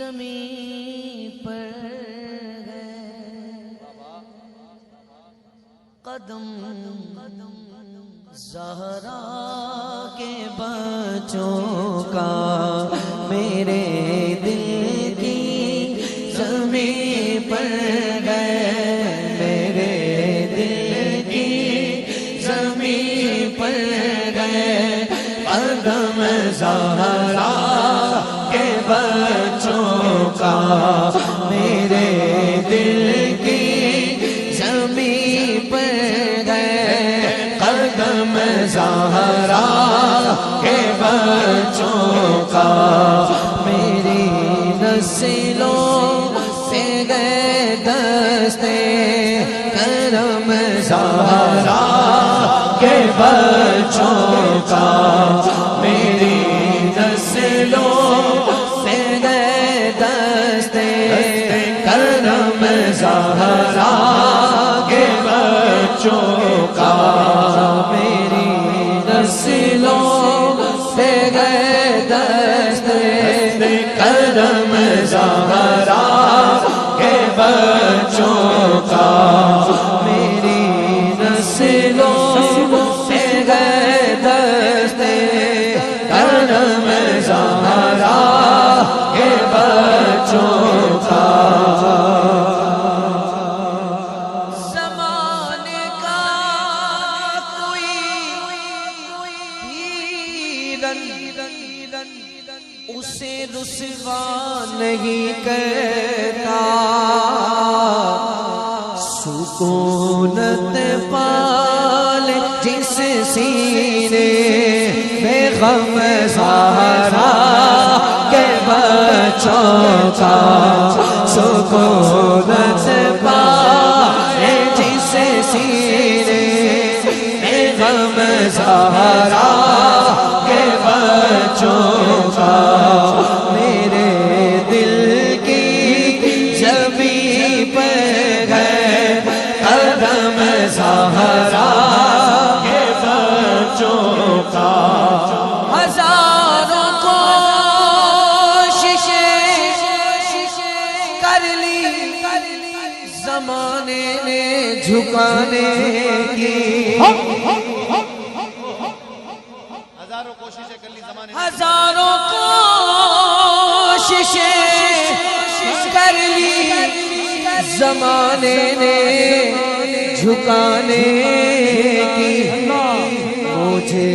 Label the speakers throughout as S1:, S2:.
S1: زمین پر گئے قدم زہرا کے بچوں کا میرے دل کی زمین پر گئے میرے دل کی زمین پر گئے قدم زہرا کے بچوں کا میرے دل کی زمین پر گئے قدم زہرا کے بچوں کا میری نسلوں سے گئے دستے کرم زہرا کے بچوں کا میری نسلوں سے گئے دستے کرم زہرا کے بچوں کا میری نسلوں سے گئے دستے کرم زہرا کے بچوں کا میری نسلوں سے گئے دستے کرم زہرا کے بچوں کا زمانے کا کوئی ہیرن اسے رسوا نہیں کرتا سکونت پال جس سینے میں غم زہرا کے بچوں کا سکونت پال جس سینے میں غم زہرا کے بچوں کا میرے دل کی زمین پر گئے قدم زہرا کے بچوں کا ہزاروں کوششیں کر لی زمانے نے جھکانے کی ہزاروں کوششیں کر لی زمانے نے جھکانے کی مجھے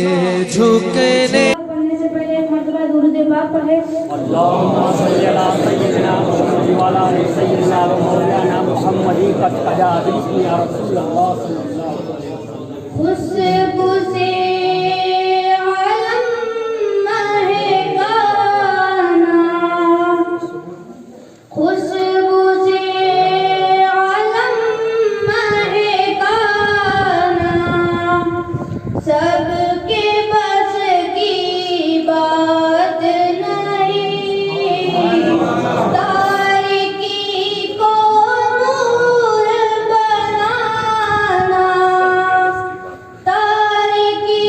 S1: جھکنے
S2: پڑھنے سے پہلے ایک مرتبہ درود پاک پڑھے
S3: اللهم صل على سيدنا محمد وعلى ال سيدنا مولانا محمد قد قضى بسم يا رسول الله صلى الله عليه وسلم
S2: خوشبو سے عالم مہکانا خوشبو سے عالم مہکانا سب کے بس کی بات نہیں تاریکی کو نور بنانا تاریکی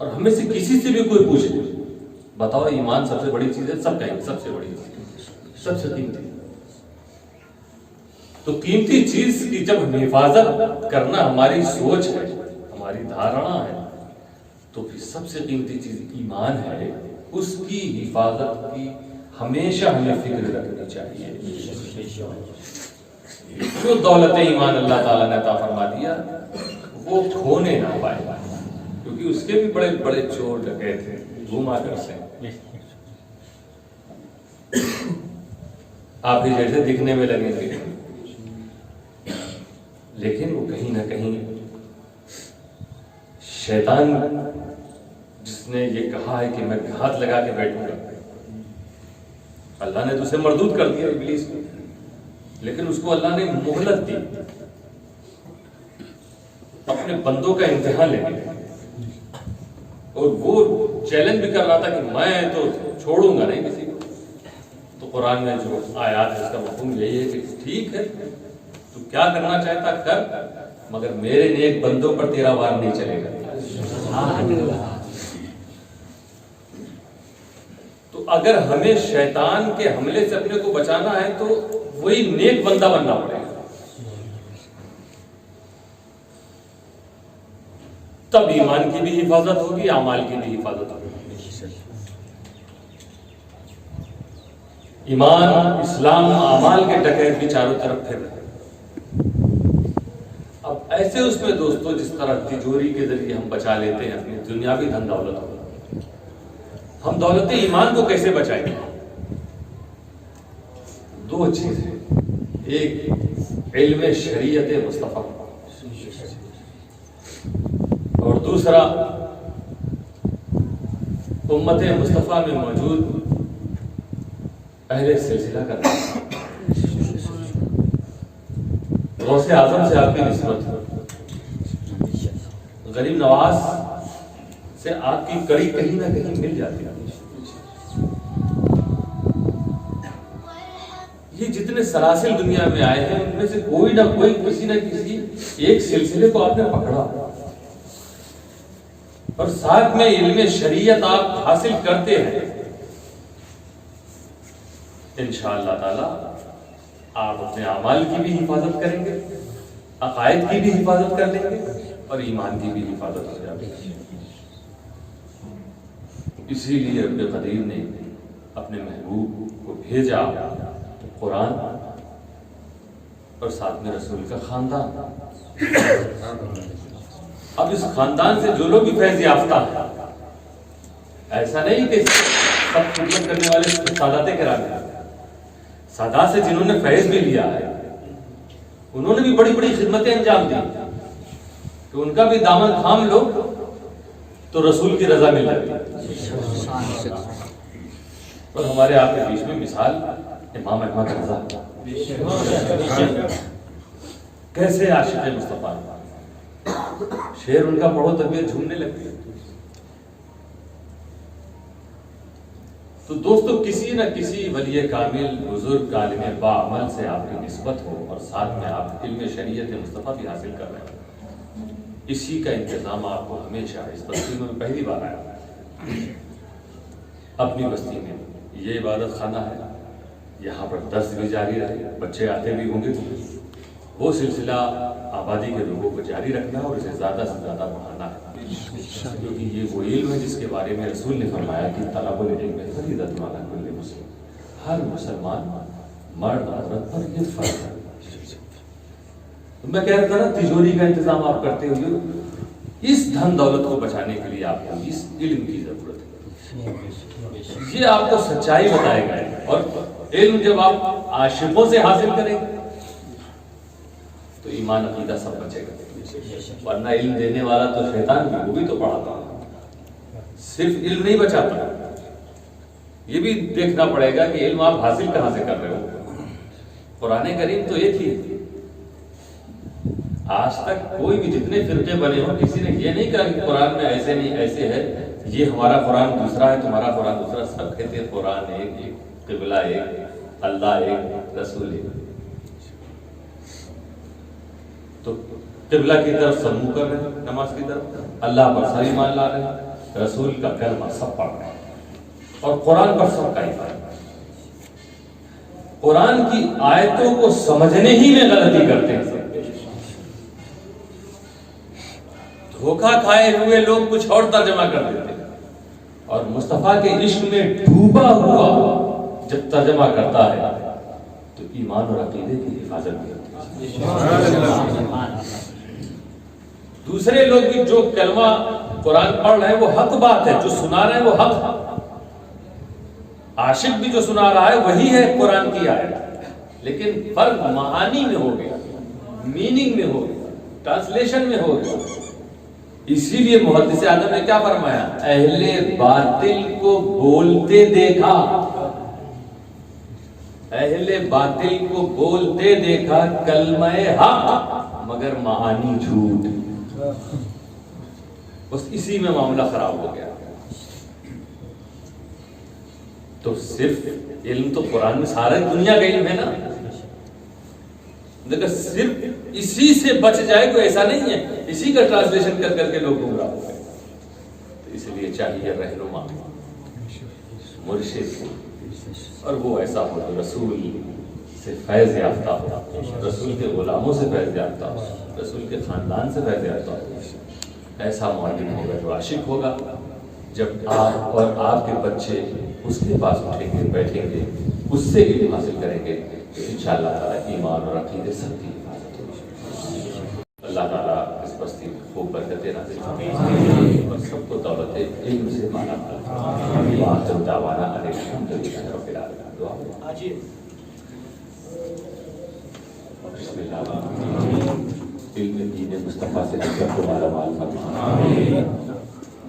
S4: اور ہمیں سے کسی سے بھی کوئی پوچھے بتاؤ ایمان سب سے بڑی چیز ہے، سب کہیں گے سب سے بڑی چیز، سب سے قیمتی۔ تو قیمتی چیز کی جب حفاظت کرنا ہماری سوچ ہے، ہماری دھارنا ہے، تو پھر سب سے قیمتی چیز ایمان ہے، اس کی حفاظت کی ہمیشہ ہمیں فکر رکھنی چاہیے۔ جو دولت ایمان اللہ تعالیٰ نے عطا فرما دیا وہ کھونے نہ پائے، کیونکہ اس کے بھی بڑے بڑے چور ڈکیت تھے، گھوما کرتے ہیں، آپ ہی جیسے دکھنے میں لگیں گے، لیکن وہ کہیں نہ کہیں شیطان جس نے یہ کہا ہے کہ میں ہاتھ لگا کے بیٹھوں گا، اللہ نے تو اسے مردود کر دیا ابلیس کو، لیکن اس کو اللہ نے مہلت دی اپنے بندوں کا امتحان لینے، اور وہ چیلنج بھی کر رہا تھا کہ میں تو چھوڑوں گا نہیں کسی کو۔ تو قرآن میں جو آیات ہے اس کا مفہوم یہی ہے کہ ٹھیک ہے تو کیا کرنا چاہتا کر، مگر میرے نیک بندوں پر تیرا وار نہیں چلے گا۔ تو اگر ہمیں شیطان کے حملے سے اپنے کو بچانا ہے تو وہی نیک بندہ بننا پڑے گا، تب ایمان کی بھی حفاظت ہوگی، اعمال کی بھی حفاظت ہوگی۔ ایمان، اسلام، اعمال کے ڈکیت بھی چاروں طرف پھر رہے۔ اب ایسے اس میں دوستو جس طرح تجوری کے ذریعے ہم بچا لیتے ہیں اپنی دنیاوی دھن دولت کو، ہم دولت ایمان کو کیسے بچائیں گے؟ دو چیزیں، ایک علم شریعت مصطفیٰ اور دوسرا امت مصطفیٰ میں موجود اہل سلسلہ کا نام۔ غوث اعظم سے آپ کی نسبت، غریب نواز سے آپ کی کڑی کہیں نہ کہیں مل جاتی ہے۔ یہ جتنے سلاسل دنیا میں آئے ہیں ان میں سے کوئی نہ کوئی کسی نہ کسی ایک سلسلے کو آپ نے پکڑا، اور ساتھ میں علم شریعت آپ حاصل کرتے ہیں۔ انشاءاللہ تعالی آپ اپنے اعمال کی بھی حفاظت کریں گے، عقائد کی بھی حفاظت کر لیں گے، اور ایمان کی بھی حفاظت ہو جائے گی۔ اسی لیے رب قدیر نے اپنے محبوب کو بھیجا قرآن اور ساتھ میں رسول کا خاندان۔ اب اس خاندان سے جو لوگ بھی فیض یافتہ ہیں، ایسا نہیں کہ سب خدمت کرنے والے سادات کرام ہیں، سادات سے جنہوں نے فیض بھی لیا ہے انہوں نے بھی بڑی بڑی خدمتیں انجام دی، کہ ان کا بھی دامن تھام لو تو رسول کی رضا مل جاتی ہے۔ اور ہمارے آپ کے بیچ میں مثال امام احمد رضا کیسے عاشق مصطفیٰ، شعر ان کا پڑھو طبیعت جھومنے لگتی ہے۔ تو دوستو کسی نہ کسی ولی کامل، بزرگ، عالم باعمل سے آپ کی نسبت ہو، اور ساتھ میں آپ علم شریعت مصطفیٰ بھی حاصل کر رہے ہیں، اسی کا انتظام آپ کو ہمیشہ اس بستی میں پہلی بار آیا اپنی بستی میں یہ عبادت خانہ ہے، یہاں پر درس بھی جاری رہے، بچے آتے بھی ہوں گے، وہ سلسلہ آبادی کے لوگوں کو جاری رکھنا اور اسے زیادہ سے زیادہ بڑھانا ہے، کیونکہ یہ وہ علم ہے جس کے بارے میں رسول نے فرمایا کہ طلب العلم فریضۃ علی کل مسلم، ہر مسلمان مرد عورت پر یہ فرض ہے۔ میں کہہ رہا تھا نا تجوری کا انتظام آپ کرتے ہوئے اس دھن دولت کو بچانے کے لیے آپ کو اس علم کی ضرورت ہے، یہ آپ کو سچائی بتائے گا، اور علم جب آپ عاشقوں سے حاصل کریں گے تو ایمان عقیدہ سب بچے گا، ورنہ علم دینے والا تو شیطان بھی، وہ بھی تو پڑھاتا ہے، صرف علم نہیں بچاتا، یہ بھی دیکھنا پڑے گا کہ علم آپ حاصل کہاں سے کر رہے ہو۔ قرآن کریم تو ایک ہی، آج تک کوئی بھی جتنے فرقے بنے ہوں کسی نے یہ نہیں کہا کہ قرآن میں ایسے نہیں ایسے ہے، یہ ہمارا قرآن دوسرا ہے تمہارا قرآن دوسرا، سب کہتے ہیں قرآن ایک، قبلہ ایک، اللہ ایک، رسول ایک۔ تو قبلہ کی طرف سب منہ کر رہے ہیں، نماز کی طرف، اللہ پر سب ایمان لا رہے ہیں، رسول کا کلمہ سب پڑھ رہے ہیں اور قرآن پر سب کا ایمان ہے۔ قرآن کی آیتوں کو سمجھنے ہی میں غلطی کرتے ہیں، دھوکہ کھائے ہوئے لوگ کچھ اور ترجمہ کر دیتے ہیں، اور مصطفیٰ کے عشق میں ڈوبا ہوا جب ترجمہ کرتا ہے تو ایمان اور عقیدے کی حفاظت بھی ہوتی ہے۔ دوسرے لوگ بھی جو کلمہ قرآن پڑھ رہے ہیں وہ حق بات ہے، جو سنا رہے ہیں وہ حق ہے، عاشق بھی جو سنا رہا ہے وہی ہے قرآن کی آیت، لیکن فرق معانی میں ہو گیا، میننگ میں ہو گیا، ٹرانسلیشن میں ہو گیا۔ اسی لیے محدث اعظم نے کیا فرمایا؟ اہل باطل کو بولتے دیکھا، اہل باطل کو بولتے دیکھا کلمہ حق مگر معانی جھوٹ، بس اسی میں معاملہ خراب ہو گیا۔ تو صرف علم تو قرآن میں سارا دنیا کا علم ہے نا، لیکن صرف اسی سے بچ جائے کوئی ایسا نہیں ہے، اسی کا ٹرانسلیشن کر کر کے لوگ گمراہ ہو گئے۔ تو اس لیے چاہیے رہنما، مرشد، اور وہ ایسا ہو جو رسول سے فیض یافتہ ہو، رسول کے غلاموں سے فیض یافتہ ہو، رسول کے خاندان سے فیض یافتہ ہو۔ ایسا معلم ہوگا جو عاشق ہوگا، جب آپ اور آپ کے بچے اس کے پاس اٹھیں گے، بیٹھیں گے، اس سے علم حاصل کریں گے تو انشاءاللہ تعالیٰ ایمان اور عقیدے سب کی حفاظت ہوگی۔ اللہ تعالیٰ اس بستی میں خوب برکتیں نازل فرمائے اور سب کو دولت علم سے مالا مال فرمائے۔ وآخر دعوانا ان الحمدللہ رب العالمین۔ دعا بسم اللہ، علم دین مصطفیٰ سے سب کو مالا مال فرمائے۔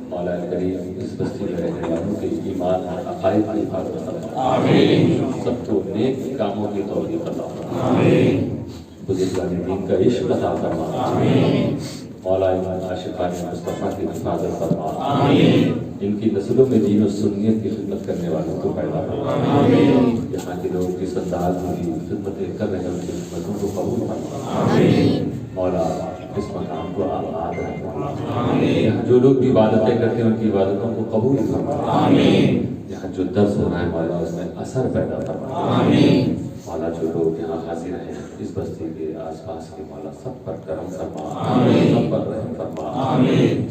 S4: مولا کریم اس بستی میں رہنے والوں کے ایمان اور عقائد کی حفاظت فرمائے، سب کو نیک کاموں کی توفیق عطا فرمائے، بزرگان دین کا عشق عطا فرمائے، مولا عاشقان مصطفیٰ کی حفاظت فرمائے، ان کی نسلوں میں دین و سنیت کی خدمت کرنے والوں کو پیدا فرمائے، یہاں کے لوگ جس انداز میں بھی خدمتیں کر رہے ہیں ان کی خدمتوں کو قبول فرمائے، مولا اس مقام کو آباد رکھنا، یہاں جو لوگ بھی عبادتیں کرتے ہیں ان کی عبادتوں کو قبول فرما، یہاں جو درس ہو رہا ہے مولا اس میں اثر پیدا فرما، مولا جو لوگ یہاں حاضر ہیں اس بستی کے آس پاس کے مولا سب پر کرم فرما، سب پر رحم فرما،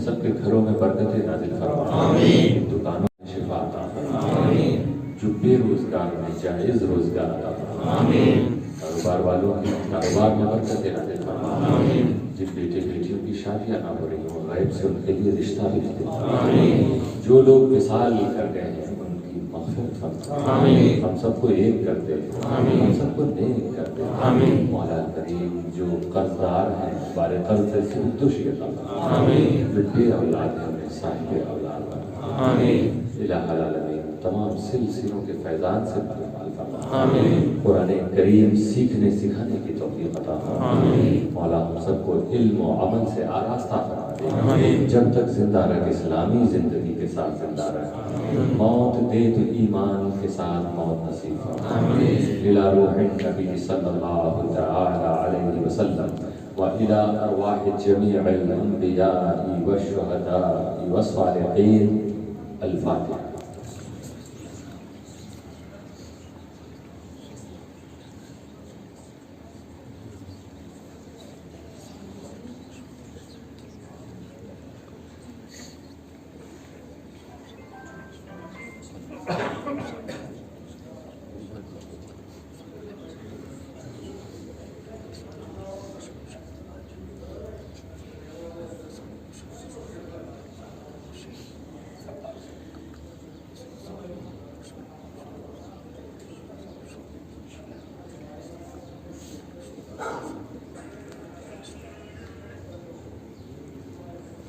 S4: سب کے گھروں میں برکتیں نازل فرما، دکانوں میں شفا عطا فرما، جو بے روزگار میں جائز روزگار عطا فرما، کاروبار والوں کے کاروبار میں برکتیں نازل فرما، جن بیٹے بیٹیوں کی شادیاں نہ ہو رہی ہوں غیب سے ان کے لیے رشتہ بھیجتے، جو لوگ وصال کر گئے ہیں ان کی مغفرت فرما، ہم سب کو ایک کر دے، ہم سب کو نیک کر دے، مولا کریم جو قرضدار ہیں بارے قرض سے زندوشی عطا فرما، جو بے اولاد ہیں انہیں صاحب اولاد فرما، الہ العالمین تمام سلسلوں کے فیضان سے مال فرما، قرآن کریم سیکھنے سکھانے کی توفیق عطا فرما، مولا ہم سب کو علم و عمل سے آراستہ فرما دے، جب تک زندہ رہ اسلامی زندگی کے ساتھ زندہ رہ، موت دے تو ایمان کے ساتھ موت نصیب فرما، الى روح النبی صلی اللہ تعالی علیہ وسلم وإلى أرواح جميع الأنبياء والشهداء والصالحين الفاتحة۔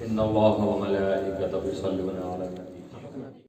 S4: إن الله وملائكته يصلون على النبي